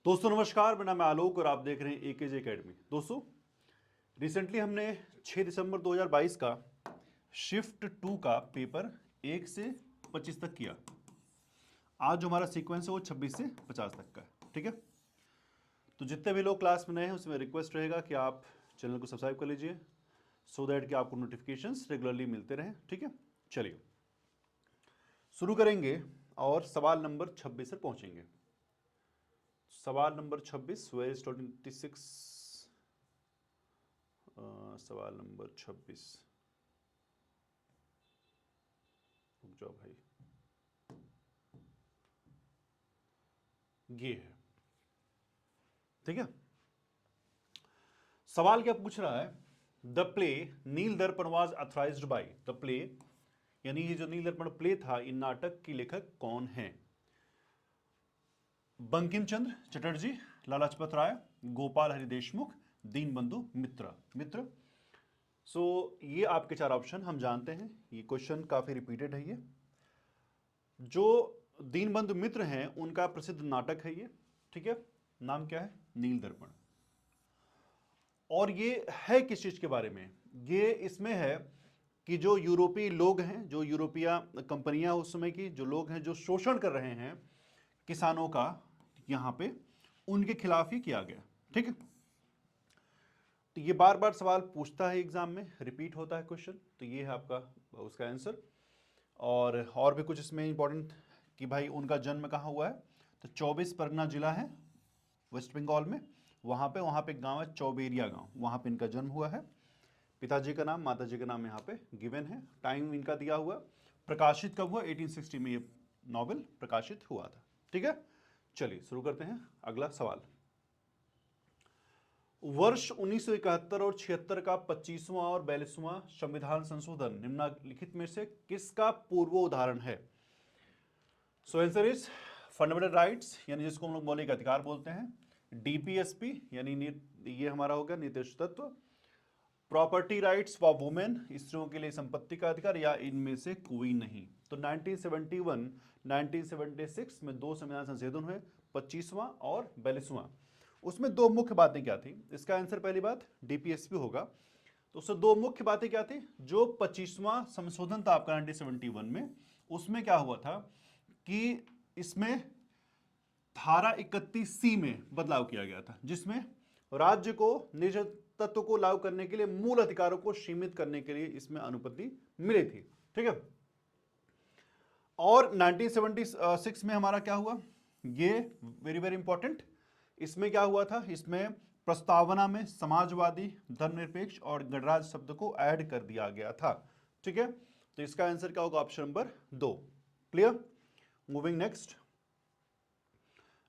दोस्तों नमस्कार, मेरा नाम है आलोक और आप देख रहे हैं एकेजे एकेडमी। दोस्तों रिसेंटली हमने 6 दिसंबर 2022 का शिफ्ट 2 का पेपर 1 से 25 तक किया। आज जो हमारा सीक्वेंस है वो 26 से 50 तक का है। ठीक है, तो जितने भी लोग क्लास में नए हैं उसमें रिक्वेस्ट रहेगा कि आप चैनल को सब्सक्राइब कर लीजिए सो दैट कि आपको नोटिफिकेशंस रेगुलरली मिलते रहें। ठीक है, चलिए शुरू करेंगे और सवाल नंबर 26 से पहुंचेंगे। सवाल नंबर 26, वेयर इज 26? सवाल नंबर 26, रुक जाओ भाई, ये है। ठीक है, सवाल क्या पूछ रहा है? द प्ले नील दर्पण वाज अथराइज्ड बाय द प्ले, यानी ये जो नील दर्पण प्ले था, इन नाटक की लेखक कौन है? बंकिम चंद्र चटर्जी, लाला लाजपत राय, गोपाल हरि देशमुख, दीनबंधु मित्र। सो ये आपके चार ऑप्शन हम जानते हैं। ये क्वेश्चन काफी रिपीटेड है। ये जो दीनबंधु मित्र हैं उनका प्रसिद्ध नाटक है ये। ठीक है, नाम क्या है? नील दर्पण। और ये है किस चीज के बारे में? ये इसमें है कि जो यूरोपीय लोग हैं, जो यूरोपीय कंपनियां उस समय की जो लोग हैं जो शोषण कर रहे हैं किसानों का यहां पे, उनके खिलाफ ही किया गया। ठीक है, तो ये बार बार सवाल पूछता है एग्जाम में, रिपीट होता है क्वेश्चन, तो ये है आपका उसका आंसर। और भी कुछ इसमें इंपॉर्टेंट कि भाई उनका जन्म कहाँ हुआ है, तो 24 परगना जिला है वेस्ट बंगाल में, वहाँ पे एक गांव है चौबेरिया गांव, वहाँ पे इनका जन्म हुआ है। पिताजी का नाम, माताजी का नाम यहाँ पे गिवन है। टाइम इनका दिया हुआ। प्रकाशित कब हुआ? 1860 में ये नॉवेल प्रकाशित हुआ था। ठीक है, चलिए शुरू करते हैं अगला सवाल। वर्ष 1971 और 76 का 25वां और 42वां संविधान संशोधन निम्नलिखित में से किसका पूर्व उदाहरण है? So answer is fundamental rights, यानी जिसको हम लोग मौलिक अधिकार बोलते हैं। डीपीएसपी यानी ये हमारा होगा नीतिश तत्व। प्रॉपर्टी राइट्स फॉर वुमेन, स्त्रियों के लिए संपत्ति का अधिकार, या इनमें से कोई नहीं। तो 1971 1976 में दो संविधान संशोधन हुए, 25वां और 42वां। उसमें दो मुख्य बातें क्या थी? इसका आंसर पहली बात डीपीएसपी होगा। तो उससे दो मुख्य बातें क्या थी? जो 25वां संशोधन था आपका 1971 में, उसमें क्या हुआ था कि इसमें धारा 31C में बदलाव किया गया था, जिसमें राज्य को निज तत्व को लागू करने के लिए मूल अधिकारों को सीमित करने के लिए इसमें अनुमति मिली थी। ठीक है, और 1976 में हमारा क्या हुआ? ये वेरी वेरी इंपॉर्टेंट। इसमें क्या हुआ था? इसमें प्रस्तावना में समाजवादी, धर्मनिरपेक्ष और गणराज्य शब्द को ऐड कर दिया गया था। ठीक है, तो इसका आंसर क्या होगा? Option number 2। Clear? Moving next.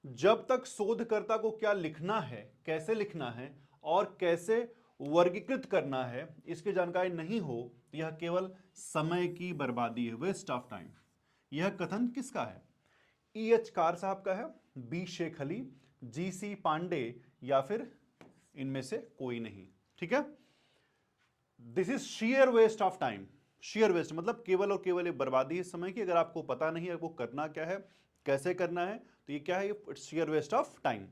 जब तक शोधकर्ता को क्या लिखना है, कैसे लिखना है और कैसे वर्गीकृत करना है इसकी जानकारी नहीं हो, तो यह केवल समय की बर्बादी है, वेस्ट ऑफ टाइम। यह कथन किसका है? E.H. कार साहब का है, बी शेख अली, जी.सी. पांडे, या फिर इनमें से कोई नहीं। ठीक है, this is sheer waste of time. Sheer waste मतलब केवल और केवल एक बर्बादी है समय की। अगर आपको पता नहीं है वो करना क्या है, कैसे करना है, तो ये क्या है? It's sheer waste of time.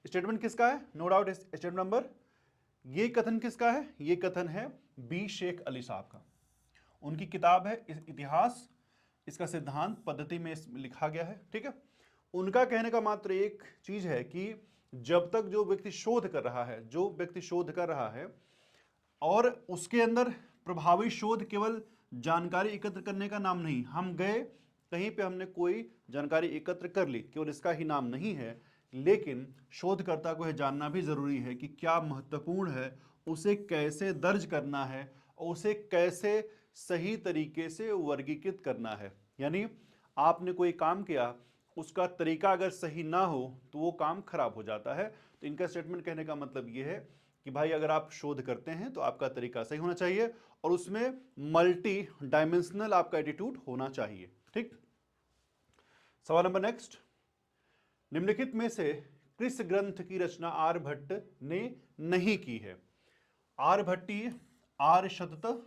Statement किसका है? No doubt statement number. ये कथन किसका है? ये कथन है बी शेख अली साहब का। उनकी किताब है इतिहास, इसका सिद्धांत पद्धति में लिखा गया है। ठीक है, उनका कहने का मात्र एक चीज है कि जब तक जो व्यक्ति शोध कर रहा है, जो व्यक्ति शोध कर रहा है और उसके अंदर प्रभावी शोध केवल जानकारी एकत्र करने का नाम नहीं, हम गए कहीं पे हमने कोई जानकारी एकत्र कर ली, केवल इसका ही नाम नहीं है, लेकिन शोधकर्ता को यह जानना भी जरूरी है कि क्या महत्वपूर्ण है, उसे कैसे दर्ज करना है और उसे कैसे सही तरीके से वर्गीकृत करना है। यानी आपने कोई काम किया, उसका तरीका अगर सही ना हो तो वो काम खराब हो जाता है। तो इनका स्टेटमेंट कहने का मतलब ये है कि भाई अगर आप शोध करते हैं तो आपका तरीका सही होना चाहिए और उसमें मल्टी डायमेंशनल आपका एटीट्यूड होना चाहिए। ठीक, सवाल नंबर नेक्स्ट। निम्नलिखित में से किस ग्रंथ की रचना आर्यभट्ट ने नहीं की है? आर्यभट्टीय, आर्य शतक,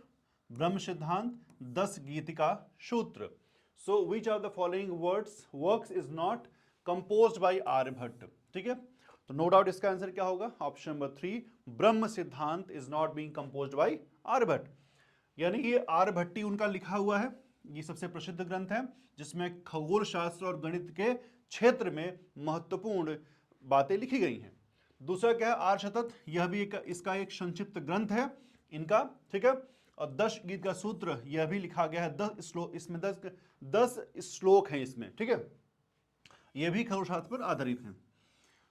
ब्रह्म सिद्धांत, 10 गीतिका सूत्र। So which are the following words works is not composed by Aryabhata? ठीक है, तो नो डाउट इसका आंसर क्या होगा, option number 3, Brahma Siddhanta is not being composed by Aryabhata. यानी ये आर्यभट्टी उनका लिखा हुआ है, ये सबसे प्रसिद्ध ग्रंथ है जिसमें खगोल शास्त्र और गणित के क्षेत्र में महत्वपूर्ण बातें लिखी गई हैं। दूसरा क्या है, आर्यशतक, यह भी इसका एक संक्षिप्त ग्रंथ है इनका, ठीक है। और 10 गीत का सूत्र यह भी लिखा गया है, 10 श्लोक इसमें, 10 श्लोक हैं इसमें, ठीक है। यह भी खगोल शास्त्र पर आधारित है।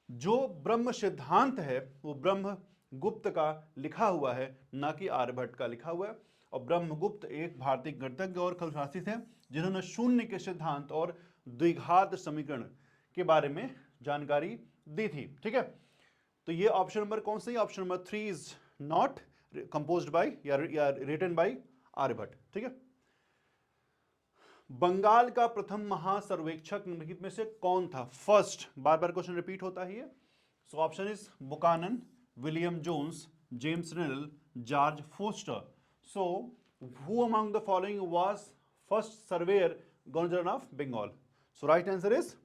जो ब्रह्म सिद्धांत है वो ब्रह्मगुप्त का लिखा हुआ है, ना कि आर्यभट्ट का लिखा हुआ है। और ब्रह्मगुप्त एक भारतीय गणितज्ञ और खगोलशास्त्री थे जिन्होंने शून्य के सिद्धांत और द्विघात समीकरण के बारे में जानकारी दी थी, ठीक है। तो ये ऑप्शन नंबर कौन सा है, option number 3 is not composed bye या रिटन बाय आर्यभट्ट, ठीक है। बंगाल का प्रथम महासर्वेक्षक निम्नलिखित में से कौन था, फर्स्ट, बार बार क्वेश्चन रिपीट होता है ये। So option is Buchanan, William Jones, James Rennell, George Foster. So who among the following was first surveyor governor general of Bengal? So right answer is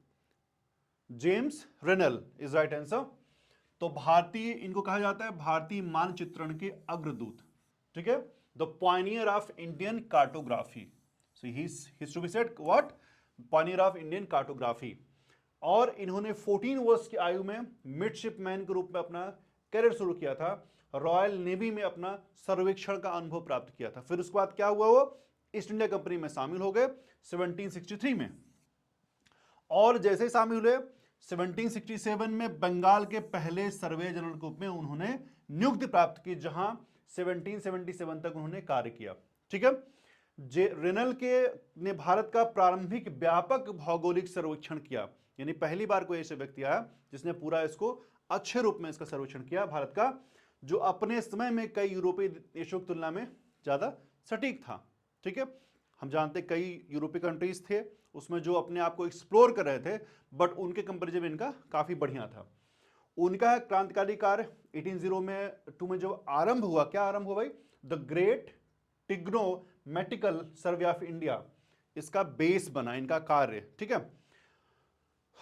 James Rennell is right answer. तो भारतीय, इनको कहा जाता है भारतीय मानचित्रण के अग्रदूत, ठीक है, the Pioneer of Indian cartography. So he's to be said what? Pioneer of Indian cartography। और इन्होंने 14 वर्ष की आयु में मिडशिपमैन के रूप में अपना करियर शुरू किया था, रॉयल नेवी में अपना सर्वेक्षण का अनुभव प्राप्त किया था। फिर उसके बाद क्या हुआ, वो ईस्ट इंडिया कंपनी में शामिल हो गए 1763 में। और जैसे शामिल हुए 1767 में बंगाल के पहले सर्वे जनरल के रूप में उन्होंने नियुक्ति प्राप्त की, जहां 1777 तक उन्होंने कार्य किया, ठीक है। रेनल के ने भारत का प्रारंभिक व्यापक भौगोलिक सर्वेक्षण किया, यानी पहली बार कोई ऐसे व्यक्ति आया जिसने पूरा इसको अच्छे रूप में इसका सर्वेक्षण किया भारत का, जो अपने समय में कई यूरोपीय देशों की तुलना में ज्यादा सटीक था, ठीक है। हम जानते कई यूरोपीय कंट्रीज थे उसमें जो अपने आप को एक्सप्लोर कर रहे थे, बट उनके कंपेरिजन में इनका काफी बढ़िया था। उनका क्रांतिकारी कार्य 1802 में जो आरंभ हुआ, क्या आरंभ हुआ भाई, the great trigonometrical survey of India, इसका बेस बना इनका कार्य, ठीक है।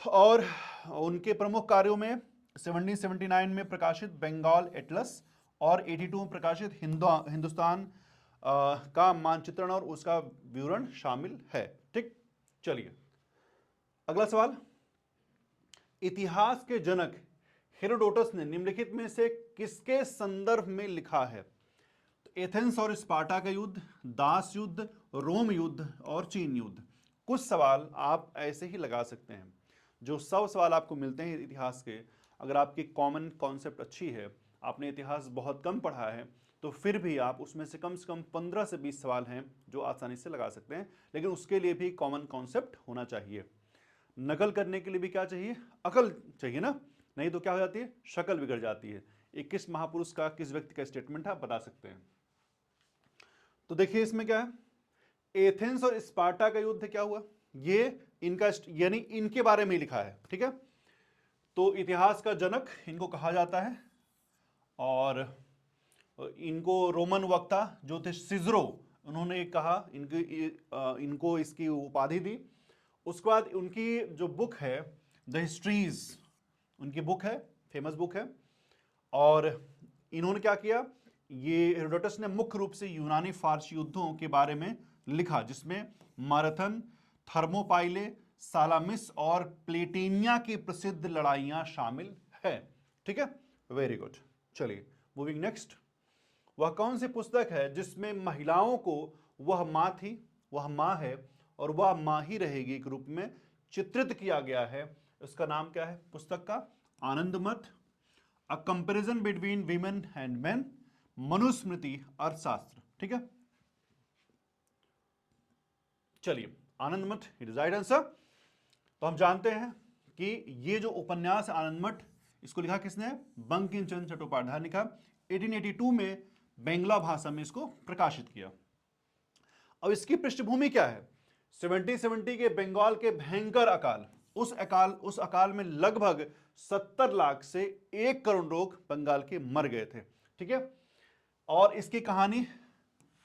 और उनके प्रमुख कार्यों में 1779 में प्रकाशित बंगाल एटलस और 82 में प्रकाशित हिंदुस्तान का मानचित्रण और उसका विवरण शामिल है, ठीक। चलिए अगला सवाल, इतिहास के जनक हेरोडोटस ने निम्नलिखित में से किसके संदर्भ में लिखा है? एथेंस और स्पार्टा का युद्ध, दास युद्ध, रोम युद्ध और चीन युद्ध। कुछ सवाल आप ऐसे ही लगा सकते हैं, जो सब सवाल आपको मिलते हैं इतिहास के, अगर आपकी कॉमन कॉन्सेप्ट अच्छी है, आपने इतिहास बहुत कम पढ़ा है, तो फिर भी आप उसमें से कम 15 से 20 सवाल हैं जो आसानी से लगा सकते हैं। लेकिन उसके लिए भी कॉमन कॉन्सेप्ट होना चाहिए। नकल करने के लिए भी क्या चाहिए, अकल चाहिए ना, नहीं तो क्या हो जाती है, शक्ल बिगड़ जाती है। 21 महापुरुष का किस व्यक्ति का स्टेटमेंट आप बता सकते हैं। तो देखिए इसमें क्या है, एथेंस और स्पार्टा का युद्ध क्या हुआ, ये इनका यानी इनके बारे में लिखा है, ठीक है। तो इतिहास का जनक इनको कहा जाता है, और इनको रोमन वक्ता जो थे सिजरो, उन्होंने कहा, इनको इसकी उपाधि दी। उसके बाद उनकी जो बुक है द हिस्ट्रीज, उनकी बुक है, फेमस बुक है। और इन्होंने क्या किया, ये हेरोडोटस ने मुख्य रूप से यूनानी फारसी युद्धों के बारे में लिखा, जिसमें मैराथन, थर्मोपाइले, सालामिस और प्लेटिनिया की प्रसिद्ध लड़ाइयां शामिल है, ठीक है। Very good. चलिए मूविंग नेक्स्ट, वह कौन सी पुस्तक है जिसमें महिलाओं को वह मां थी, वह मां है और वह मां ही रहेगी के रूप में चित्रित किया गया है? उसका नाम क्या है पुस्तक का? आनंद मठ, a comparison between women and main, Manusmriti, अर्थशास्त्र, ठीक है। चलिए आनंद मठ इट इज राइट आंसर। तो हम जानते हैं कि ये जो उपन्यास आनंद मठ, इसको लिखा किसने? बंकिम चंद्र चट्टोपाध्याय ने लिखा। 1882 में बंगला भाषा में इसको प्रकाशित किया। अब इसकी पृष्ठभूमि क्या है? 1770 के बंगाल के भयंकर अकाल, उस अकाल में लगभग 70 लाख से 1 करोड़ लोग बंगाल के मर गए थे, ठीक है। और इसकी कहानी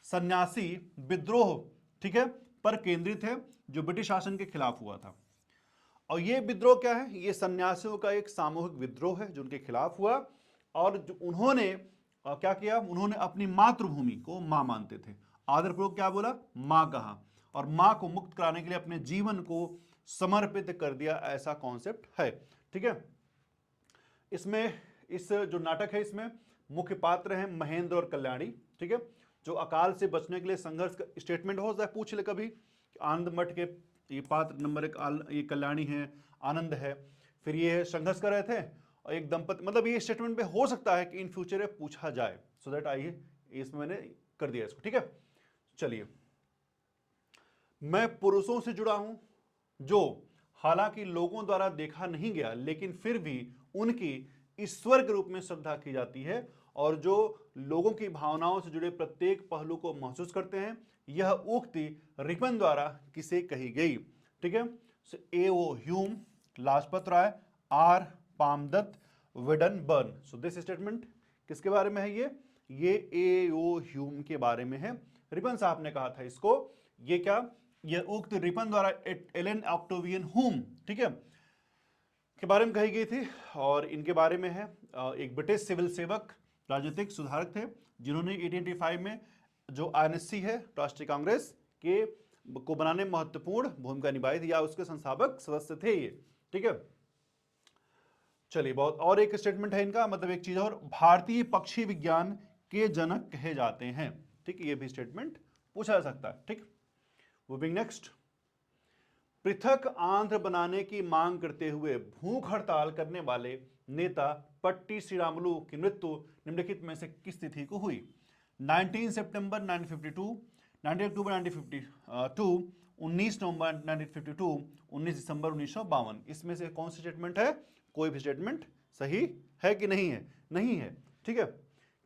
सन्यासी विद्रोह, ठीक है, पर केंद्रित है, जो ब्रिटिश शासन के खिलाफ हुआ था। और ये विद्रोह क्या है, ये सन्यासियों का एक सामूहिक विद्रोह है जो उनके खिलाफ हुआ। और जो उन्होंने क्या किया, उन्होंने अपनी मातृभूमि को मां मानते थे, आदरपूर्वक क्या बोला, मां कहा, और मां को मुक्त कराने के लिए अपने जीवन को समर्पित कर दिया, ऐसा कॉन्सेप्ट है। ठीक है, इसमें इस जो नाटक है इसमें मुख्य पात्र हैं महेंद्र और कल्याणी। ठीक है, जो अकाल से बचने के लिए संघर्ष का स्टेटमेंट हो जाए, पूछ ले कभी, आनंद मठ के ये पात्र नंबर 1 ये कल्याणी है, आनंद है, फिर ये संघर्ष कर रहे थे, और एक दंपति, मतलब ये स्टेटमेंट में हो सकता है कि इन फ्यूचर में पूछा जाए, सो दैट आइए इसमें मैंने कर दिया इसको। ठीक है, चलिए, मैं पुरुषों से जुड़ा हूं जो हालांकि लोगों द्वारा देखा नहीं गया, लेकिन फिर भी उनकी ईश्वर के रूप में श्रद्धा की जाती है, और जो लोगों की भावनाओं से जुड़े प्रत्येक पहलू को महसूस करते हैं। यह उक्ति रिपन द्वारा किसे कही गई? ठीक है, A O Hume, Lajpat Rai, R Palme Dutt, Wedderburn. So this statement किसके बारे में है? ये ए ओ ह्यूम के बारे में है। रिपन साहब ने कहा था इसको। ये क्या, ये उक्त रिपन द्वारा एलन ऑक्टेवियन ह्यूम, ठीक है, के बारे में कही गई थी। और इनके बारे में है, एक ब्रिटिश सिविल सेवक, राजनीतिक सुधारक थे, जिन्होंने 1885 में जो आईएनसी है, राष्ट्रीय कांग्रेस के को बनाने में महत्वपूर्ण भूमिका निभाई थी, या उसके संस्थापक सदस्य थे ये। ठीक है, चलिए, बहुत और एक स्टेटमेंट है इनका, मतलब एक चीज और, भारतीय पक्षी विज्ञान के जनक कहे जाते हैं। ठीक है, ये भी स्टेटमेंट पूछा जा सकता है। ठीक, मूविंग नेक्स्ट, पृथक आंध्र बनाने की मांग करते हुए भूख हड़ताल करने वाले नेता पट्टी श्रीरामुलु की मृत्यु निम्नलिखित में से किस तिथि को हुई? 19 सितंबर 1952, 19 अक्टूबर 1952, 19 नवंबर 1952, 19 दिसंबर 1952। इसमें से कौन सी स्टेटमेंट है? कोई भी स्टेटमेंट सही है कि नहीं है? नहीं है। ठीक है,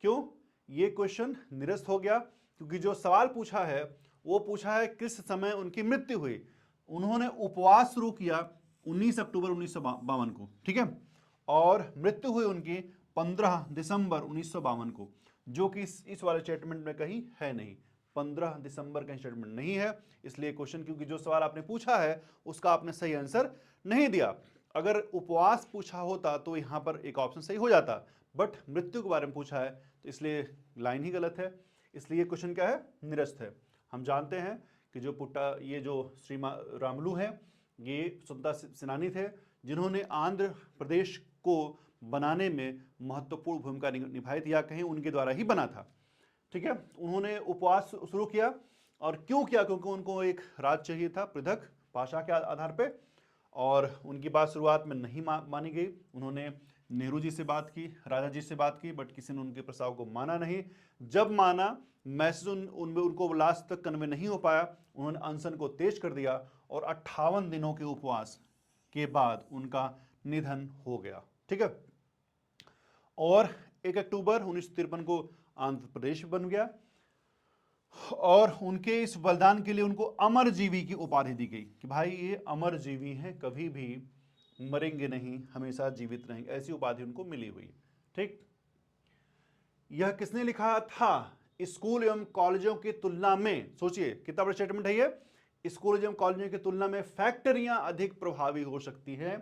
क्यों? ये क्वेश्चन निरस्त हो गया, क्योंकि जो सवाल पूछा है वो पूछा है किस समय उनकी मृत्यु हुई। उन्होंने उपवास शुरू किया 19 अक्टूबर 1952 को, ठीक है, और मृत्यु हुई उनकी 15 दिसंबर 1952 को, जो कि इस वाले स्टेटमेंट में कहीं है नहीं। 15 दिसंबर का स्टेटमेंट नहीं है, इसलिए क्वेश्चन, क्योंकि जो सवाल आपने पूछा है उसका आपने सही आंसर नहीं दिया। अगर उपवास पूछा होता तो यहां पर एक ऑप्शन सही हो जाता, बट मृत्यु के बारे में पूछा है, तो इसलिए लाइन ही गलत है, इसलिए क्वेश्चन क्या है? निरस्त है। हम जानते हैं कि जो ये जो श्री रामुलु है, ये स्वतंत्रता सेनानी थे, जिन्होंने आंध्र प्रदेश को बनाने में महत्वपूर्ण भूमिका निभाई थी, या कहीं उनके द्वारा ही बना था। ठीक है, उन्होंने उपवास शुरू किया, और क्यों किया? क्योंकि उनको एक राज्य चाहिए था पृथक भाषा के आधार पे, और उनकी बात शुरुआत में नहीं मानी गई। उन्होंने नेहरू जी से बात की, राजा जी से बात की, बट किसी ने उनके प्रस्ताव को माना नहीं। जब माना, मैसेज उनमें उनको लास्ट तक कन्वे नहीं हो पाया, उन्होंने अनशन को तेज कर दिया, और 58 दिनों के उपवास के बाद उनका निधन हो गया। ठीक है, और 1 अक्टूबर 1953 को आंध्र प्रदेश बन गया, और उनके इस बलिदान के लिए उनको अमरजीवी की उपाधि दी गई कि भाई ये अमरजीवी हैं, कभी भी मरेंगे नहीं, हमेशा जीवित रहेंगे, ऐसी उपाधि उनको मिली हुई। ठीक, यह किसने लिखा था? स्कूल एवं कॉलेजों की तुलना में, सोचिए कितना बड़ा स्टेटमेंट है ये, स्कूल एवं कॉलेजों की तुलना में फैक्ट्रियां अधिक प्रभावी हो सकती हैं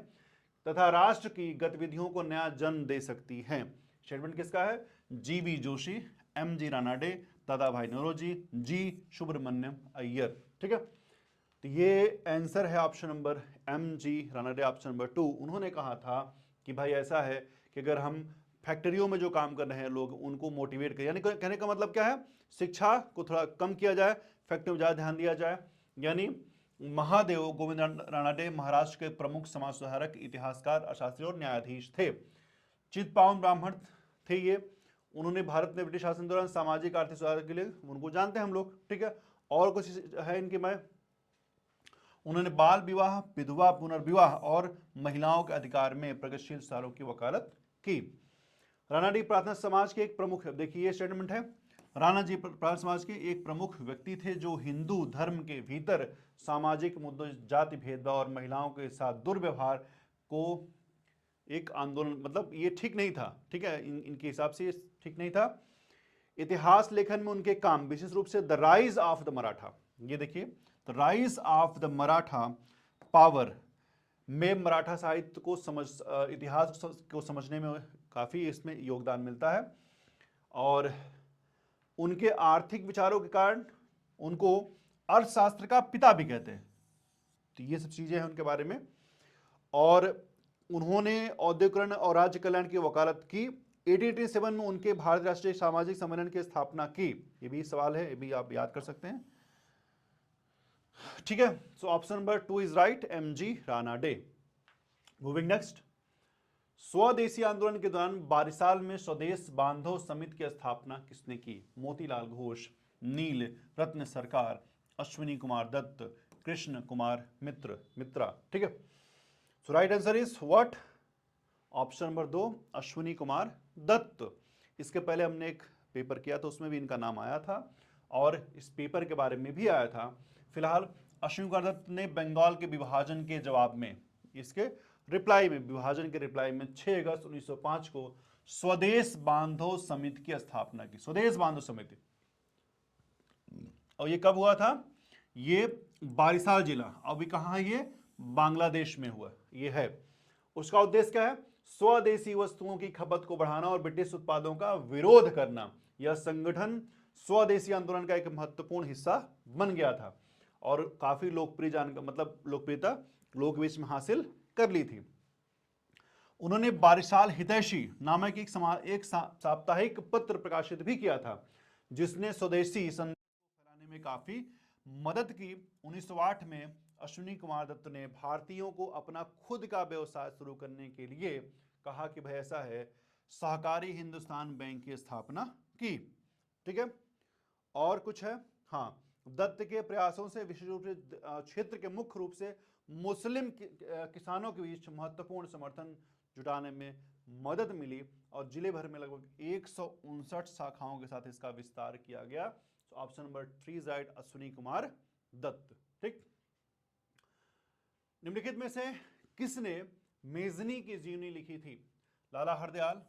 तथा राष्ट्र की गतिविधियों को नया जन्म दे सकती हैं। स्टेटमेंट किसका है? जीवी जोशी, एमजी रानाडे, दादा भाई नौरोजी, जी सुब्रमण्यम अय्यर। ठीक है, तो ये आंसर है option number MG Ranade, option number 2। उन्होंने कहा था कि भाई ऐसा है कि अगर हम फैक्ट्रियों में जो काम कर रहे हैं लोग, उनको मोटिवेट करें, यानी कहने का मतलब क्या है? शिक्षा को थोड़ा कम किया जाए, फैक्ट्री में ज़्यादा ध्यान दिया जाए। यानी महादेव गोविंद रानाडे महाराष्ट्र के प्रमुख समाज सुधारक, इतिहासकार, अर्थशास्त्री और न्यायाधीश थे। चित्पावन ब्राह्मण थे ये। उन्होंने भारत में ब्रिटिश शासन दौरान सामाजिक आर्थिक सुधार के लिए, उनको जानते हैं हम लोग। ठीक है, और कुछ है इनके में, उन्होंने बाल विवाह, विधवा पुनर्विवाह और महिलाओं के अधिकार में प्रगतिशील सुधारों की वकालत की। राणा जी प्रार्थना समाज के एक प्रमुख, देखिए ये स्टेटमेंट है, राणा जी प्रार्थना समाज के एक प्रमुख व्यक्ति थे जो हिंदू धर्म के भीतर सामाजिक मुद्दों, जाति भेदभाव और महिलाओं के साथ दुर्व्यवहार को एक आंदोलन, मतलब ये ठीक नहीं था। ठीक है, इनके हिसाब से ये ठीक नहीं था। इतिहास लेखन में उनके काम, विशेष रूप से the rise of the Maratha, ये देखिए, the rise of the Maratha power में मराठा साहित्य को इतिहास को समझने में काफ़ी इसमें योगदान मिलता है। और उनके आर्थिक विचारों के कारण उनको अर्थशास्त्र का पिता भी कहते हैं। तो ये सब चीज़ें हैं उनके बारे में। और उन्होंने औद्योगिकरण और राज्य कल्याण की वकालत की। 1887 में उनके भारत राष्ट्रीय सामाजिक सम्मेलन की स्थापना की। ये भी सवाल है, ये भी आप याद कर सकते हैं। ठीक है, सो option number 2 is right, MG Rana day. Moving next, स्वदेशी आंदोलन के दौरान बारिसाल में स्वदेश बांधव समिति की स्थापना किसने की? मोतीलाल घोष, नील रत्न सरकार, अश्विनी कुमार दत्त, कृष्ण कुमार मित्रा। ठीक है, so right answer is what? Option number 2 Ashwini Kumar Dutt. इसके पहले हमने एक पेपर किया था, उसमें भी इनका नाम आया था और इस पेपर के बारे में भी आया था। फिलहाल अश्विनी कुमार दत्त ने बंगाल के विभाजन के जवाब में, इसके रिप्लाई में, विभाजन के रिप्लाई में 6 अगस्त 1905 को स्वदेश बांधव समिति की स्थापना की। स्वदेश बांधव समिति, और ये कब हुआ था? ये बारिसाल जिला, अभी कहां है ये? बांग्लादेश में हुआ ये है। उसका उद्देश्य क्या है? स्वदेशी वस्तुओं की खपत को बढ़ाना और ब्रिटिश उत्पादों का विरोध करना। यह संगठन स्वदेशी आंदोलन का एक महत्वपूर्ण हिस्सा बन गया था और काफी लोकप्रियता लोगों के बीच में हासिल कर ली थी। उन्होंने बारिसाल हितैषी नामक एक साप्ताहिक पत्र प्रकाशित भी किया था, जिसने स्वदेशी संदेश को फैलाने में काफी मदद की। 1908 में अश्विनी कुमार दत्त ने भारतीयों को अपना खुद का व्यवसाय शुरू करने के लिए कहा कि भाई ऐसा है, सहकारी हिंदुस्तान बैंक की स्थापना की। ठीक है, और कुछ है? हाँ, दत्त के प्रयासों से विशेष रूप से क्षेत्र के मुख्य रूप से मुस्लिम किसानों के बीच महत्वपूर्ण समर्थन जुटाने में मदद मिली और जिले भर में लगभग 159 शाखाओं के साथ इसका विस्तार किया गया। Option number 3 is right, Ashwini Kumar Dutt. ठीक, निम्नलिखित में से किसने मेजनी की जीवनी लिखी थी? Lala Hardayal,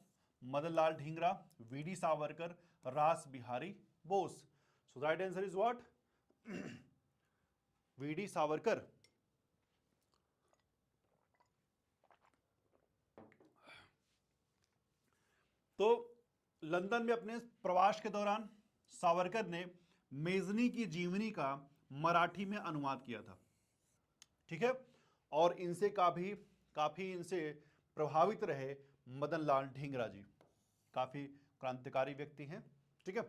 Madan Lal Dhingra, VD Savarkar, Rash Behari Bose. So right answer is what? VD Savarkar. तो लंदन में अपने प्रवास के दौरान सावरकर ने मेजनी की जीवनी का मराठी में अनुवाद किया था। ठीक है, और इनसे काफी इनसे प्रभावित रहे मदन लाल ढींगरा जी, काफी क्रांतिकारी व्यक्ति हैं। ठीक है,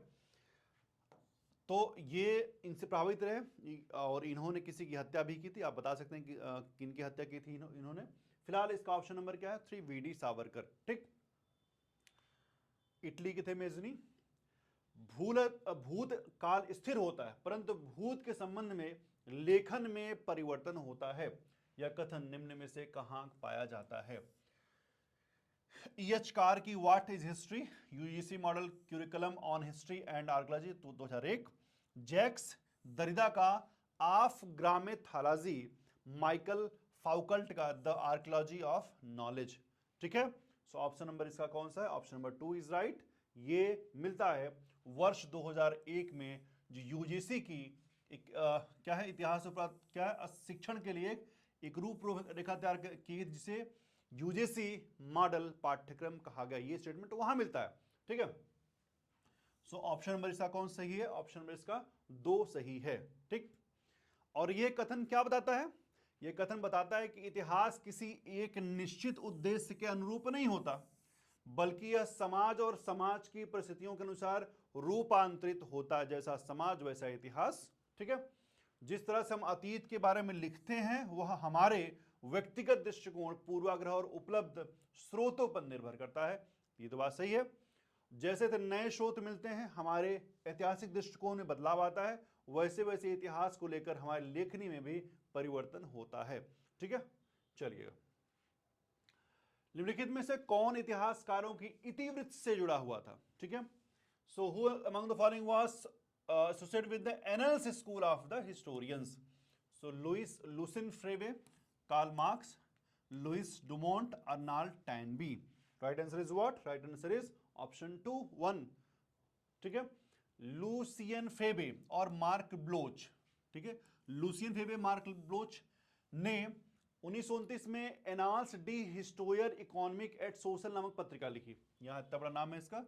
तो ये इनसे प्रभावित रहे और इन्होंने किसी की हत्या भी की थी। आप बता सकते हैं कि किनकी हत्या की थी इन्होंने। फिलहाल इसका ऑप्शन नंबर क्या है? 3, वीडी सावरकर। ठीक, इटली के थे मेजनी। भूत काल स्थिर होता है परंतु भूत के संबंध में लेखन में परिवर्तन होता है। यह कथन निम्न में से कहां पाया जाता है? EH कार की what is history, UGC model curriculum on history and archaeology 2001। Jacques Derrida का ऑफ ग्रामेथोलॉजी, माइकल फाउकल्ट का द आर्कियोलॉजी ऑफ नॉलेज। ठीक है, सो ऑप्शन नंबर इसका कौन सा है? Option number 2 is right. ये मिलता है वर्ष 2001 में जो यूजीसी की क्या है, इतिहास उपरांत क्या है, शिक्षण के लिए एक रूपरेखा तैयार की जिसे यूजीसी मॉडल पाठ्यक्रम कहा गया। ये स्टेटमेंट वहां मिलता है। ठीक है, सो ऑप्शन नंबर इसका कौन सही है? ऑप्शन नंबर इसका 2 सही है। ठीक, और ये कथन क्या बताता है? ये कथन बताता है कि इतिहास किसी एक निश्चित उद्देश्य के अनुरूप नहीं होता, बल्कि यह समाज और समाज की परिस्थितियों के अनुसार रूपांतरित होता है। जैसा समाज वैसा इतिहास। ठीक है, जिस तरह से हम अतीत के बारे में लिखते हैं वह हमारे व्यक्तिगत दृष्टिकोण, पूर्वाग्रह और उपलब्ध स्रोतों पर निर्भर करता है। ये तो बात सही है। जैसे नए स्रोत मिलते हैं हमारे ऐतिहासिक दृष्टिकोण में बदलाव आता है, वैसे वैसे इतिहास को लेकर हमारी लेखनी में भी परिवर्तन होता है। ठीक है, चलिए, निम्नलिखित में से कौन इतिहासकारों की इतिवृत्त से जुड़ा हुआ था? ठीक है, so who among the following was associated with the Annales school of the historians? So Lucien Febvre, Karl Marx, Louis Dumont, Arnold Toynbee. Right answer is what? Right answer is option 2, 1। ठीक है, Lucian फेबे और mark Baloch. ठीक है, Lucian फेबे, mark Baloch ने 1929 में Annales d histoire economique et sociale नामक पत्रिका लिखी। यहां इतना बड़ा नाम है इसका,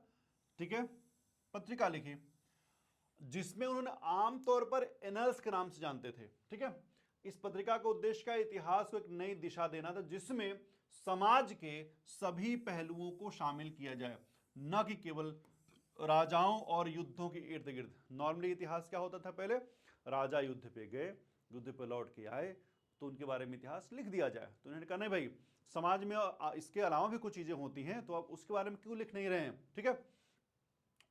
ठीक है, पत्रिका लिखी, जिसमें उन्होंने आमतौर पर एनल्स के नाम से जानते थे, ठीक है। इस पत्रिका का उद्देश्य का इतिहास को एक नई दिशा देना था, जिसमें समाज के सभी पहलुओं को शामिल किया जाए, न कि केवल राजाओं और युद्धों के इर्द गिर्द। नॉर्मली इतिहास क्या होता था, पहले राजा युद्ध पे गए, युद्ध पे लौट के आए, तो उनके बारे में इतिहास लिख दिया जाए। तो उन्होंने कहा नहीं भाई, समाज में इसके अलावा भी कुछ चीजें होती हैं, तो आप उसके बारे में क्यों लिख नहीं रहे हैं, ठीक है।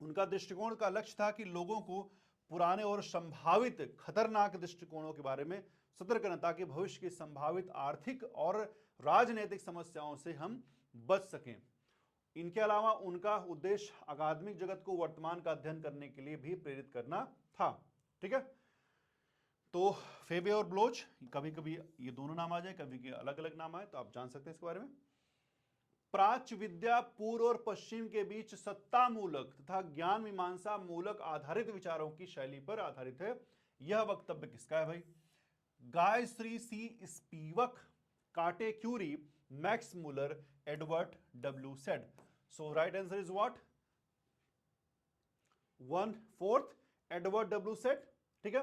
उनका दृष्टिकोण का लक्ष्य था कि लोगों को पुराने और संभावित खतरनाक दृष्टिकोणों के बारे में सतर्क करना, ताकि भविष्य की संभावित आर्थिक और राजनीतिक समस्याओं से हम बच सकें। इनके अलावा उनका उद्देश्य अकादमिक जगत को वर्तमान का अध्ययन करने के लिए भी प्रेरित करना था, ठीक है। तो फेबे और ब्लोच, कभी कभी ये दोनों नाम आ जाए, कभी कभी अलग अलग नाम आए, तो आप जान सकते हैं इसके बारे में। प्राच्य विद्या पूर्व और पश्चिम के बीच सत्ता मूलक तथा ज्ञान मीमांसा मूलक आधारित विचारों की शैली पर आधारित है। यह वक्तव्य किसका है भाई? Gayatri C Spivak, Kate Currie, Max Muller, Edward W Said. So right answer is what? 1/4 Edward W Said, ठीक है।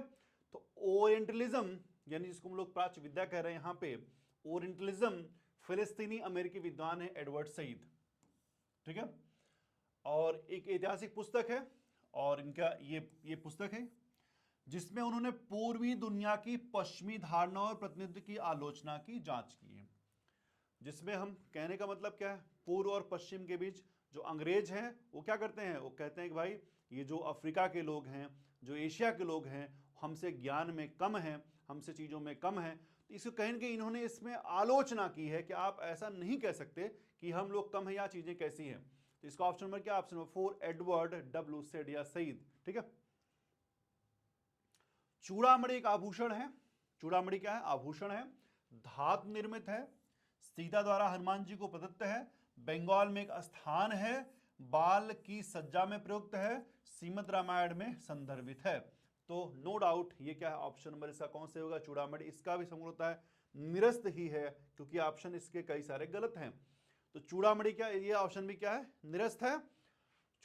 तो ओरिएंटलिज्म, यानी जिसको हम लोग प्राच्य विद्या कह रहे हैं यहां पे, ओरिएंटलिज्म फिलिस्तीनी अमेरिकी विद्वान है एडवर्ड सईद, ठीक है। और एक ऐतिहासिक पुस्तक है, और इनका ये पुस्तक है जिसमें उन्होंने पूर्वी दुनिया की पश्चिमी धारणा और प्रतिनिधित्व की आलोचना की जांच की है। जिसमें हम कहने का मतलब क्या है, पूर्व और पश्चिम के बीच जो अंग्रेज हैं वो क्या करते हैं, वो कहते हैं कि भाई ये जो अफ्रीका के लोग हैं, जो एशिया के लोग हैं, हमसे ज्ञान में कम हैं, हमसे चीज़ों में कम हैं। तो इसको कहीं ना कहीं इन्होंने इसमें आलोचना की है कि आप ऐसा नहीं कह सकते कि हम लोग कम हैं या चीज़ें कैसी हैं। तो इसका ऑप्शन नंबर क्या? Option number 4 Edward W said या सईद, ठीक है। चूड़ामणि एक आभूषण है। चूड़ामणि क्या है? आभूषण है, धातु निर्मित है, सीता द्वारा हनुमान जी को प्रदत्त है, बंगाल में एक स्थान है, बाल की सज्जा में प्रयुक्त है, श्रीमद् रामायण में संदर्भित है। तो नो डाउट ये क्या है, ऑप्शन नंबर इसका कौन से होगा? चूड़ामणि। इसका भी समूल होता है निरस्त ही है, क्योंकि ऑप्शन इसके कई सारे गलत हैं। तो चूड़ामणि क्या, ये ऑप्शन भी क्या है? निरस्त है।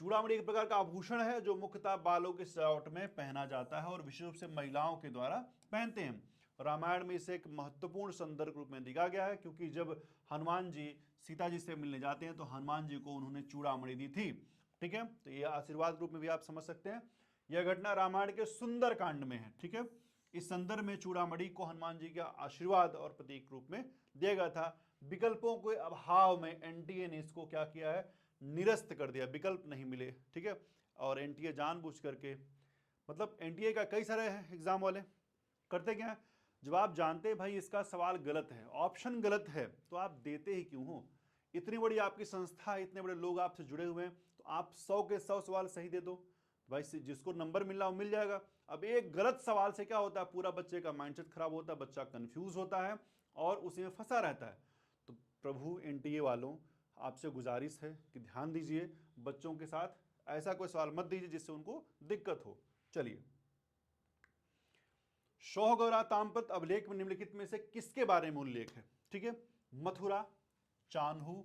चूड़ामणि एक प्रकार का आभूषण है जो मुख्यतः बालों की सजावट में पहना जाता है और विशेष रूप से महिलाओं के द्वारा पहनते हैं। रामायण में इसे एक महत्वपूर्ण संदर्भ रूप में दिखा गया है, क्योंकि जब हनुमान जी सीता जी से मिलने जाते हैं तो हनुमान जी को उन्होंने चूड़ामणि दी थी, ठीक है। तो ये आशीर्वाद रूप में भी आप समझ सकते हैं। यह घटना रामायण के सुंदर कांड में है, ठीक है। इस संदर्भ में चूड़ामणि को हनुमान जी का आशीर्वाद और प्रतीक रूप में दिया गया था। विकल्पों के अभाव में एनटीए ने इसको क्या किया है? निरस्त कर दिया, विकल्प नहीं मिले, ठीक है। और एनटीए जानबूझ करके, मतलब एनटीए का कई सारे एग्जाम वाले करते क्या है, जब आप जानते हैं भाई इसका सवाल गलत है, ऑप्शन गलत है, तो आप देते ही क्यों हो? इतनी बड़ी आपकी संस्था है, इतने बड़े लोग आपसे जुड़े हुए हैं, तो आप 100 के 100 सवाल सही दे दो भाई, जिसको नंबर मिल रहा वो मिल जाएगा। अब एक गलत सवाल से क्या होता है, पूरा बच्चे का माइंडसेट खराब होता है, बच्चा कंफ्यूज होता है और उसी में फंसा रहता है। तो प्रभु एनटीए वालों, आपसे गुजारिश है कि ध्यान दीजिए, बच्चों के साथ ऐसा कोई सवाल मत दीजिए जिससे उनको दिक्कत हो। चलिए, शौहगौरा ताम्रपत्र अभिलेख में निम्नलिखित में से किसके बारे में उल्लेख है? ठीक है, मथुरा, चान्हू,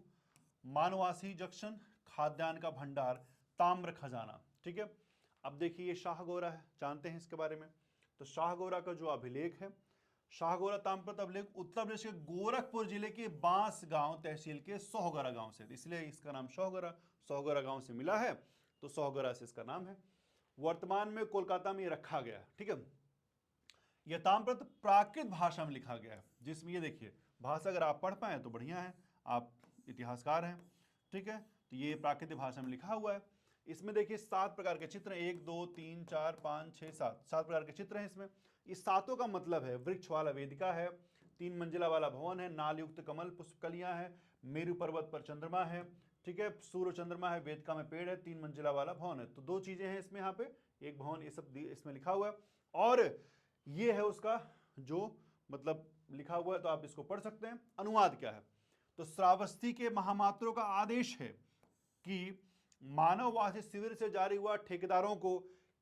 मानवासी जंक्शन, खाद्यान्न का भंडार, ताम्र खजाना, ठीक है। अब देखिए ये शाहगौरा है, जानते हैं इसके बारे में। तो शाहगौरा का जो अभिलेख है, शाहगौरा ताम्रपत्र अभिलेख उत्तर प्रदेश के गोरखपुर जिले के बांस गांव तहसील के सोहगौरा गांव से, इसलिए इसका नाम सोहगौरा गांव से मिला है, तो सोहगौरा से इसका नाम है। वर्तमान में कोलकाता में रखा गया, ठीक है। यह ताम्रपत्र प्राकृत भाषा में लिखा गया है, जिसमें ये देखिए भाषा अगर आप पढ़ पाए तो बढ़िया है, आप इतिहासकार हैं, ठीक है। तो ये प्राकृतिक भाषा में लिखा हुआ है। इसमें देखिए 7 प्रकार के चित्र, 1 2 3 4 5 6 7 प्रकार के चित्र हैं इसमें। इस सातों का मतलब है, वृक्ष वाला वेदिका है, 3 मंजिला वाला भवन है, नाल युक्त कमल पुष्पकलियां है, मेरु पर्वत पर चंद्रमा है, ठीक है, सूर्य चंद्रमा है, वेदिका में पेड़ है, 3 मंजिला वाला भवन है। तो 2 चीजें हैं इसमें, यहाँ पे एक भवन, ये सब इसमें लिखा हुआ है। और ये है उसका जो मतलब लिखा हुआ है, तो आप इसको पढ़ सकते हैं। अनुवाद क्या है? तो श्रावस्ती के महामात्रों का आदेश है कि मानववासी शिविर से जारी हुआ ठेकेदारों को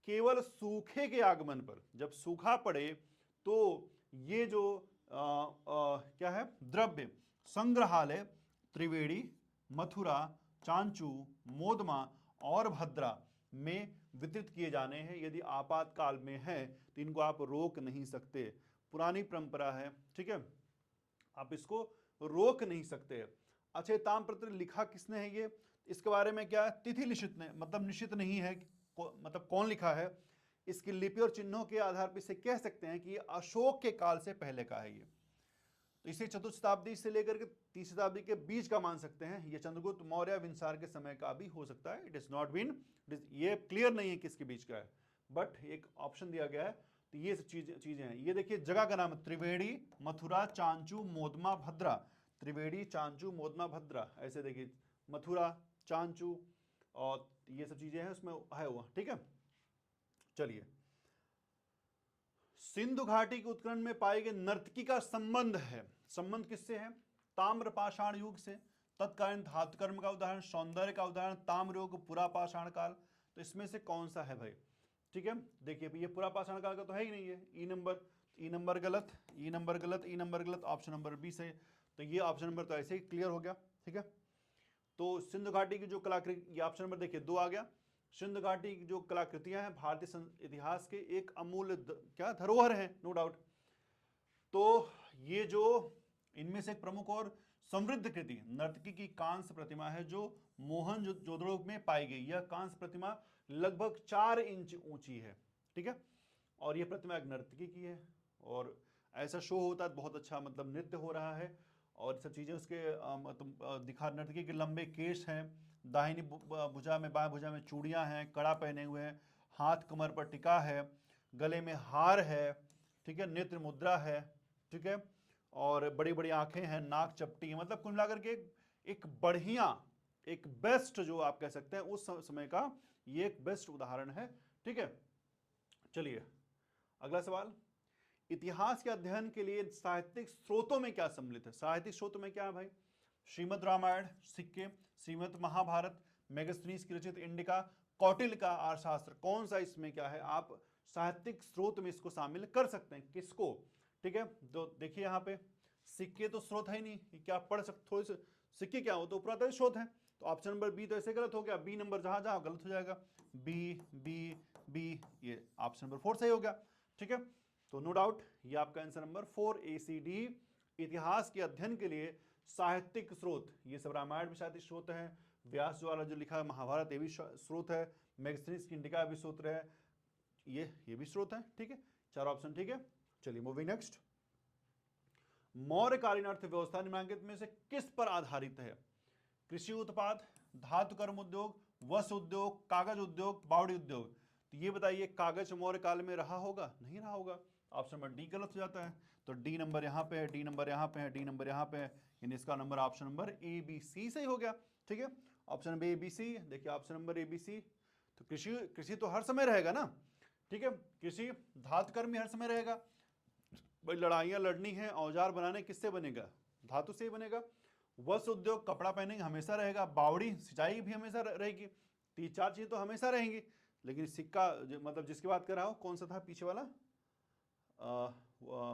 केवल सूखे के आगमन पर, जब सूखा पड़े तो ये जो क्या है, द्रव्य संग्रहालय त्रिवेणी, मथुरा, चांचू, मोदमा और भद्रा में वितरित किए जाने हैं। यदि आपातकाल में है तो इनको आप रोक नहीं सकते, पुरानी परंपरा है, ठीक है, आप इसको रोक नहीं सकते। अच्छा, ताम्रपत्र लिखा किसने है ये, इसके बारे में क्या तिथि निश्चित ने, मतलब निश्चित नहीं है मतलब कौन लिखा है। इसकी लिपि और चिन्हों के आधार पर इसे कह सकते हैं कि ये अशोक के काल से पहले का है ये, तो इसे चतुर्थ शताब्दी से लेकर के तीसरी शताब्दी के बीच का मान सकते हैं। ये चंद्रगुप्त मौर्य विंसार के समय का भी हो सकता है। इट इज नॉट बीन, ये क्लियर नहीं है किसके बीच का है, बट एक ऑप्शन दिया गया है। तो ये चीजें हैं। ये देखिए जगह का नाम है त्रिवेणी, मथुरा, चांचू, मोदमा, भद्रा। त्रिवेणी, चांचू, मोदमा, भद्रा, ऐसे देखिए मथुरा, चांचू और ये सब चीजें हैं उसमें है हुआ, ठीक है। चलिए, सिंधु घाटी के उत्खनन में पाए गए नर्तकी का संबंध है, संबंध किससे है, ताम्र पाषाण युग से। तत्कालीन धातुकर्म का उदाहरण, सौंदर्य का उदाहरण, ताम्र युग, पुरा पाषाण काल। तो इसमें से कौन सा है भाई, ठीक है। देखिए ये पुरा पाषाण काल का तो है ही नहीं है, ई नंबर गलत, ई नंबर गलत, ई नंबर गलत, ऑप्शन नंबर बी सही। तो ये ऑप्शन नंबर तो ऐसे ही क्लियर हो गया, ठीक है। तो सिंधु घाटी की जो कलाकृति, ये ऑप्शन नंबर देखिए 2 आ गया। सिंधु घाटी की जो कलाकृतियां हैं भारतीय इतिहास के एक अमूल्य क्या धरोहर है, नो डाउट। तो ये जो इनमें से एक प्रमुख और समृद्ध कृति नर्तकी की कांस्य प्रतिमा है जो मोहनजोदड़ो में पाई गई। यह कांस्य प्रतिमा लगभग 4 इंच ऊंची है, ठीक है, और यह प्रतिमा एक नर्तकी की है। और ऐसा शो होता है, बहुत अच्छा मतलब नृत्य हो रहा है और सब चीजें उसके दिखा। नर्तकी के लंबे केश हैं, दाहिनी भुजा में, बाएं भुजा में चूड़ियां हैं, कड़ा पहने हुए हैं, हाथ कमर पर टिका है, गले में हार है, ठीक है, नेत्र मुद्रा है, ठीक है, और बड़ी बड़ी आंखें हैं, नाक चपटी है। मतलब कुल मिलाकर के एक बढ़िया, एक बेस्ट जो आप कह सकते हैं उस समय का ये एक बेस्ट उदाहरण है, ठीक है। चलिए अगला सवाल, इतिहास के अध्ययन के लिए साहित्यिक स्रोतों में क्या सम्मिलित है। साहित्यिक स्रोतों में क्या है भाई, श्रीमद् रामायण, सिक्के, श्रीमद् महाभारत, मेगास्थनीज की रचित इंडिका, कौटिल्य का अर्थशास्त्र। कौन सा इसमें क्या है, आप साहित्यिक स्रोत में इसको शामिल कर सकते हैं, किसको, ठीक है। तो देखिए यहाँ पे सिक्के तो स्रोत है ही नहीं, क्या पढ़ सकते, थोड़े से सिक्के क्या हो तो पुरातत्व स्रोत है। तो ऑप्शन नंबर बी तो ऐसे गलत हो गया, बी नंबर जहां जहां गलत हो जाएगा, बी बी बी, ये ऑप्शन नंबर 4 सही हो गया, ठीक है। तो नो डाउट ये आपका आंसर नंबर 4 ACD। इतिहास के अध्ययन के लिए साहित्यिक स्रोत, ये सब रामायण भी साहित्यिक स्रोत है, व्यास द्वारा जो लिखा है महाभारत ये भी स्रोत है, मेगास्थनीज की इंडिका भी स्रोत है, ये भी स्रोत है, ठीक है। 4 ऑप्शन ठीक है। चलिए मूविंग नेक्स्ट, मौर्यकालीन अर्थव्यवस्था निम्नलिखित में से किस पर आधारित है। कृषि उत्पाद, धातु कर्म उद्योग, वस्त्र उद्योग, कागज उद्योग, बावड़ी उद्योग। तो ये बताइए कागज मौर्य काल में रहा होगा, नहीं रहा होगा, ऑप्शन नंबर डी गलत हो जाता है। तो डी नंबर यहां पे है, डी नंबर यहां पे है, डी नंबर यहां पे है, यानी इसका number option number A B C सही हो गया, ठीक है। Option number A B C, देखिए option number A B C. तो कृषि तो हर समय रहेगा ना, ठीक है, कृषि धातु कर्म भी हर समय रहेगा भाई, लड़ाइयां लड़नी है, औजार बनाने किससे बनेगा, धातु से ही बनेगा। वस्त्र उद्योग कपड़ा पहनेंगे हमेशा रहेगा, बावड़ी सिंचाई भी हमेशा रहेगी, 3-4 चीजें तो हमेशा रहेंगी। लेकिन सिक्का मतलब जिसकी बात कर रहा हूं कौन सा था पीछे वाला,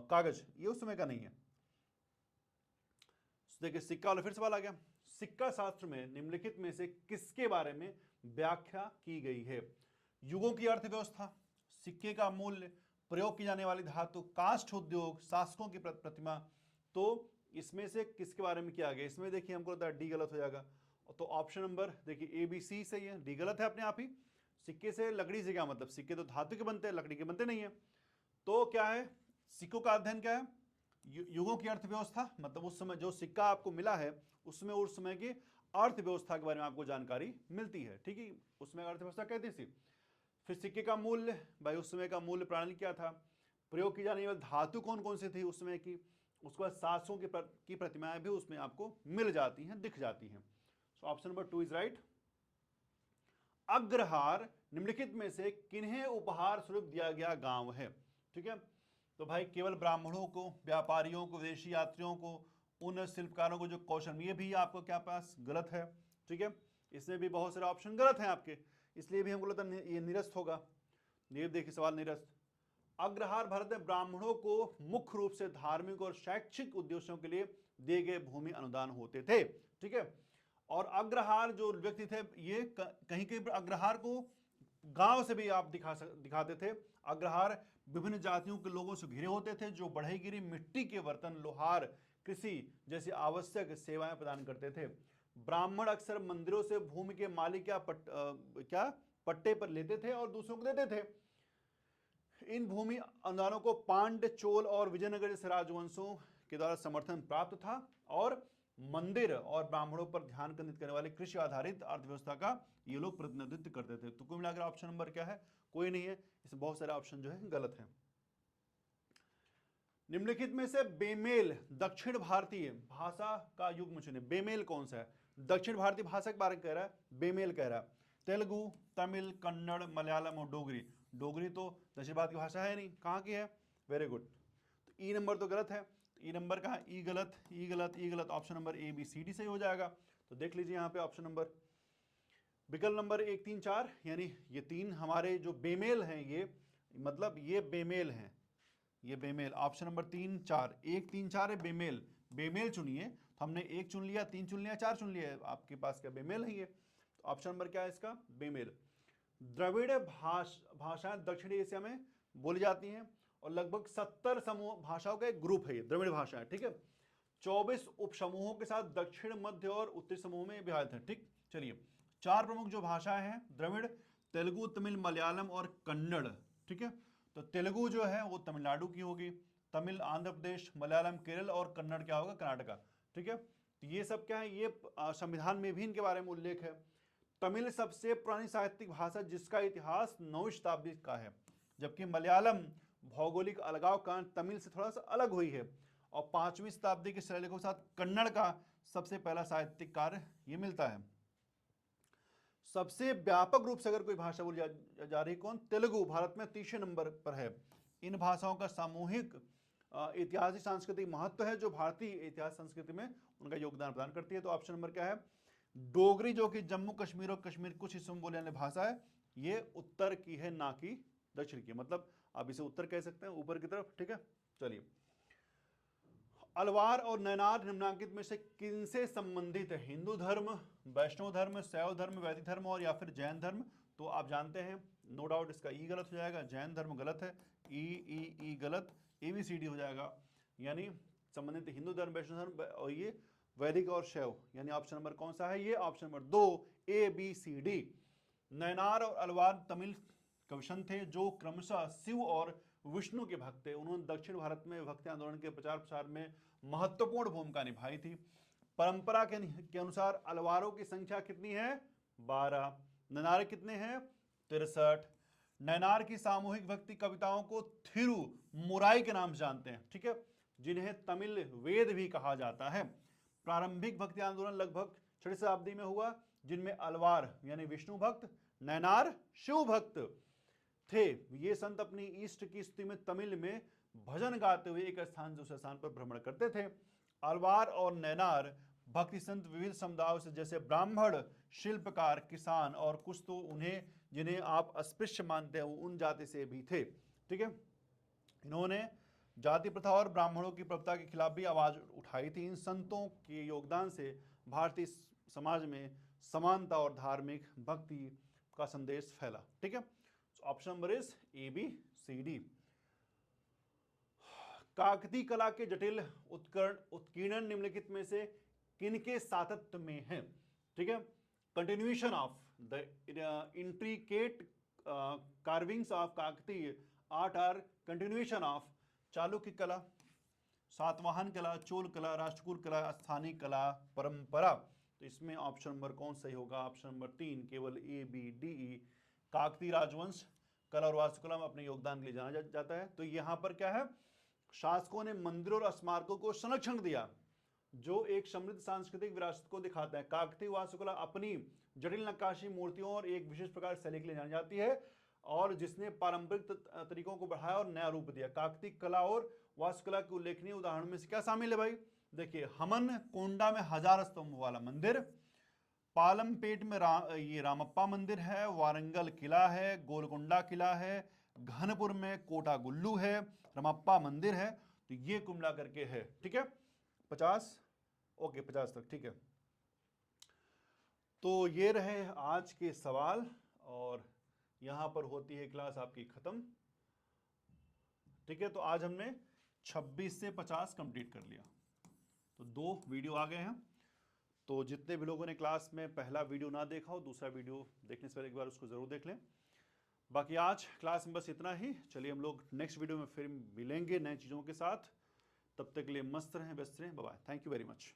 कागज, ये उस समय का नहीं है। देखिए सिक्का वाला फिर सवाल आ गया, सिक्का शास्त्र में निम्नलिखित में से किसके बारे में व्याख्या की गई है। युगों की अर्थव्यवस्था, सिक्के का मूल्य, प्रयोग की जाने वाली धातु, काष्ठ उद्योग, शासकों की प्रतिमा। तो इसमें से किसके बारे में किया गया, इसमें देखिए हमको लगता है डी गलत हो जाएगा। तो ऑप्शन नंबर देखिए ए बी सी सही है, डी गलत है अपने आप ही। सिक्के से लकड़ी से क्या मतलब, सिक्के तो धातु के बनते हैं, लकड़ी के बनते नहीं है। तो क्या है, सिक्कों का अध्ययन क्या है, युगों की अर्थव्यवस्था, मतलब उस समय जो सिक्का आपको मिला है उसमें उस समय की अर्थव्यवस्था के बारे में आपको जानकारी मिलती है, ठीक है, उसमें अर्थव्यवस्था कहती थी। फिर सिक्के का मूल्य, भाई उस समय का मूल्य प्रणाली क्या था, प्रयोग की जाने वाली धातु कौन कौन सी थी उस समय की, उसके बाद शासकों की प्रतिमाएं भी उसमें आपको मिल जाती हैं, दिख जाती हैं। So option number 2 is right. अग्रहार निम्नलिखित में से किन्हें उपहार स्वरूप दिया गया गांव है, ठीक है। तो भाई केवल ब्राह्मणों को, व्यापारियों को, विदेशी यात्रियों को, उन शिल्पकारों को जो कौशल, ये भी आपको क्या पास गलत है, ठीक है। इसमें भी बहुत सारे ऑप्शन गलत हैं आपके, इसलिए भी हमको लगता है ये निरस्त होगा। देखिए सवाल निरस्त। अग्रहार भारत में ब्राह्मणों को मुख्य रूप से धार्मिक और शैक्षिक उद्देश्यों के लिए दिए गए भूमि अनुदान होते थे। ठीक है, और अग्रहार जो व्यक्ति थे ये कहीं कहीं अग्रहार को गांव से भी आप दिखाते थे। अग्रहार विभिन्न जातियों के लोगों से घिरे होते थे जो बढ़ई गिरी मिट्टी के बर्तन, लोहार, कृषि जैसी आवश्यक सेवाएं प्रदान करते थे। ब्राह्मण अक्सर मंदिरों से भूमि के मालिक क्या पट्टे पर लेते थे और दूसरों को देते थे। इन भूमि अनुदानों को पांड्य, चोल और विजयनगर जैसे राजवंशों के द्वारा समर्थन प्राप्त था और मंदिर और ब्राह्मणों पर ध्यान केंद्रित करने वाले कृषि आधारित अर्थव्यवस्था का ये लोग प्रतिनिधित्व करते थे। तो कुल मिलाकर ऑप्शन नंबर क्या है? कोई नहीं है, इसमें बहुत सारे ऑप्शन जो है गलत है। निम्नलिखित में से बेमेल दक्षिण भारतीय भाषा का युग्म चुने। बेमेल कौन सा है? दक्षिण भारतीय भाषा के बारे में कह रहा है, बेमेल कह रहा है। तेलुगु, तमिल, कन्नड़, मलयालम और डोगरी। डोगरी तो दक्षिण भारत की भाषा है नहीं, कहाँ की है? Very good. तो ई नंबर तो गलत है, ई नंबर कहाँ? ई गलत, ई गलत, ई गलत। Option number A B C D सही हो जाएगा। तो देख लीजिए यहाँ पे ऑप्शन नंबर, विकल्प नंबर 1 3 4, यानी ये तीन हमारे जो बेमेल हैं, ये मतलब ये बेमेल हैं, ये बेमेल। ऑप्शन नंबर 3 4, 1 3 4 है बेमेल। बेमेल चुनिए, तो हमने 1 चुन लिया, 3 चुन लिया, 4 चुन लिया, आपके पास क्या बेमेल है ये। तो ऑप्शन नंबर क्या है इसका? बेमेल। द्रविड़ भाषाएं दक्षिण एशिया में बोली जाती हैं और लगभग 70 समूह भाषाओं का एक ग्रुप है ये द्रविड़ भाषाएं। ठीक है, 24 उपसमूहों के साथ दक्षिण, मध्य और उत्तरी समूह में विभाजित है। ठीक, चलिए, 4 प्रमुख जो भाषाएं हैं द्रविड़, तेलुगु, तमिल, मलयालम और कन्नड़। ठीक है, तो तेलुगु जो है वो तमिलनाडु की होगी, तमिल आंध्र प्रदेश, मलयालम केरल और कन्नड़ क्या होगा? कर्नाटका। ठीक है, तो ये सब क्या है? ये संविधान में भी इनके बारे में उल्लेख है। तमिल सबसे पुरानी साहित्यिक भाषा जिसका इतिहास 9वीं शताब्दी का है, जबकि मलयालम भौगोलिक अलगाव का तमिल से थोड़ा सा अलग हुई है। और 5वीं शताब्दी के शिलालेखों के साथ कन्नड़ का सबसे पहला साहित्यिक कार्य ये मिलता है। सबसे व्यापक रूप से अगर कोई भाषा बोली जा रही, कौन? तेलुगु भारत में 30वें नंबर पर है। इन भाषाओं का सामूहिक ऐतिहासिक सांस्कृतिक महत्व है जो भारतीय इतिहास संस्कृति में उनका योगदान प्रदान करती है। तो ऑप्शन नंबर क्या है? डोगरी, जो कि जम्मू कश्मीर और कश्मीर कुछ हिस्सों में बोले जाने भाषा है, ये उत्तर की है, ना कि दक्षिण की। मतलब आप इसे उत्तर कह सकते हैं, ऊपर की तरफ। ठीक है, चलिए, अलवार और नैनार निम्नांकित में से किनसे संबंधित है? हिंदू धर्म, वैष्णव धर्म, शैव धर्म, वैदिक धर्म और या फिर जैन धर्म। तो आप जानते हैं, नो डाउट इसका ई गलत हो जाएगा, जैन धर्म गलत है, ई गलत, ABCD हो जाएगा, यानी संबंधित हिंदू धर्म, वैष्णव धर्म और ये वैदिक और शैव, यानी ऑप्शन नंबर कौन सा है? ये ऑप्शन नंबर 2 ABCD। नैनार और अलवार तमिल कविशन थे जो क्रमशः शिव और विष्णु के भक्त थे। उन्होंने दक्षिण भारत में भक्ति आंदोलन के प्रचार प्रसार में महत्वपूर्ण भूमिका निभाई थी। परंपरा के अनुसार अलवारों की संख्या कितनी है? 12। नैनार कितने हैं? 63। नैनार की सामूहिक भक्ति कविताओं को थिरु मुराई के नाम से जानते हैं। ठीक है, जिन्हें तमिल वेद भी कहा जाता है। प्रारंभिक भक्ति आंदोलन लगभग 6वीं शताब्दी में हुआ, जिनमें अलवार यानी विष्णु भक्त, नैनार शिव भक्त थे। ये संत अपनी इष्ट की स्तुति में तमिल में भजन गाते हुए एक स्थान से दूसरे स्थान पर भ्रमण करते थे। अलवार और नैनार भक्ति संत विविध समुदायों से, जैसे ब्राह्मण, शिल्पकार, किसान और कुछ तो उन्हें जिन्हें आप अस्पृश्य मानते हैं उन जाति से भी थे। ठीक है, इन्होंने जाति प्रथा और ब्राह्मणों की प्रथा के खिलाफ भी आवाज उठाई थी। इन संतों के योगदान से भारतीय समाज में समानता और धार्मिक भक्ति का संदेश फैला। ठीक है, option number is ABCD। Kakati कला के जटिल उत्कीर्णन निम्नलिखित में से किनके सातत्य में है? ठीक है, continuation of the intricate carvings of Kakatiya art are continuation of Chalukya कला, सातवाहन कला, चोल कला, राष्ट्रकूट कला, स्थानीय कला परंपरा। तो इसमें ऑप्शन नंबर कौन सही होगा? ऑप्शन नंबर 3 केवल ABDE। काकतीय राजवंश कला और वास्तुकला में अपने योगदान के लिए जाना जाता है। तो यहां पर क्या है? शासकों ने मंदिरों और स्मारकों को संरक्षण दिया जो एक समृद्ध सांस्कृतिक विरासत को दिखाता है। काकतीय वास्तुकला अपनी जटिल नक्काशी, मूर्तियों और एक विशेष प्रकार शैली के लिए जानी जाती है और जिसने पारंपरिक तरीकों को बढ़ाया और नया रूप दिया। काकतीय कला और वास्तुकला के उल्लेखनीय उदाहरण में से क्या शामिल है भाई? देखिए, हमन कोंडा में 1000 स्तंभ वाला मंदिर, पालमपेट में ये रामप्पा मंदिर है, वारंगल किला है, गोलकोंडा किला है, घनपुर में कोटा गुल्लू है, रमप्पा मंदिर है। तो ये कुल मिला करके है, ठीक है, 50, ओके 50 तक, ठीक है। तो ये रहे आज के सवाल और यहां पर होती है क्लास आपकी खत्म, ठीक है। तो आज हमने 26 से 50 कंप्लीट कर लिया, तो 2 वीडियो आ गए हैं। तो जितने भी लोगों ने क्लास में पहला वीडियो ना देखा हो, दूसरा वीडियो देखने से पहले एक बार उसको जरूर देख लें। बाकी आज क्लास में बस इतना ही। चलिए हम लोग नेक्स्ट वीडियो में फिर मिलेंगे नए चीज़ों के साथ। तब तक के लिए मस्त रहें, व्यस्त रहें, bye bye, thank you very much.